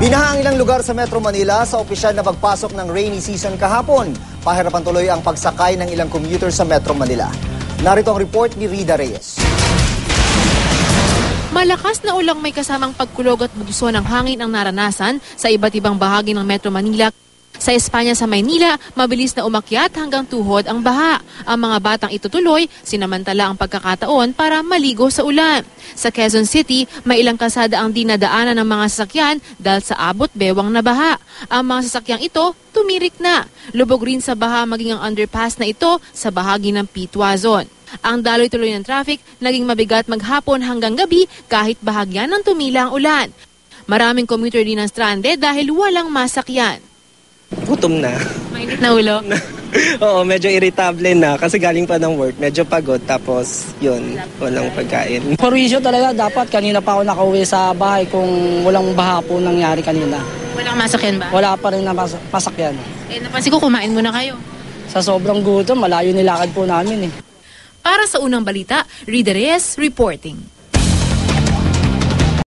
Binaha ang ilang lugar sa Metro Manila sa opisyal na pagpasok ng rainy season kahapon. Pahirapan tuloy ang pagsakay ng ilang commuter sa Metro Manila. Narito ang report ni Rida Reyes. Malakas na ulang may kasamang pagkulog at bugso ng hangin ang naranasan sa iba't ibang bahagi ng Metro Manila. Sa Espanya sa Maynila, mabilis na umakyat hanggang tuhod ang baha. Ang mga batang itutuloy, sinamantala ang pagkakataon para maligo sa ulan. Sa Quezon City, may ilang kalsada ang dinadaanan ng mga sasakyan dahil sa abot bewang na baha. Ang mga sasakyang ito, tumirik na. Lubog rin sa baha maging ang underpass na ito sa bahagi ng Pitwazon. Ang daloy tuloy ng traffic naging mabigat maghapon hanggang gabi kahit bahagyan ng tumila ang ulan. Maraming commuter din ang stranded dahil walang masakyan. Gutom na. Mainit na ulo? Oo, medyo irritable na kasi galing pa ng work. Medyo pagod tapos yun, walang pagkain. Perwisyo talaga dapat. Kanina pa ako nakauwi sa bahay kung walang baha po nangyari kanina. Walang masakyan ba? Wala pa rin na masakyan. Napansin ko kumain muna kayo. Sa sobrang gutom, malayo nilakad po namin eh. Para sa unang balita, Rida Reyes reporting.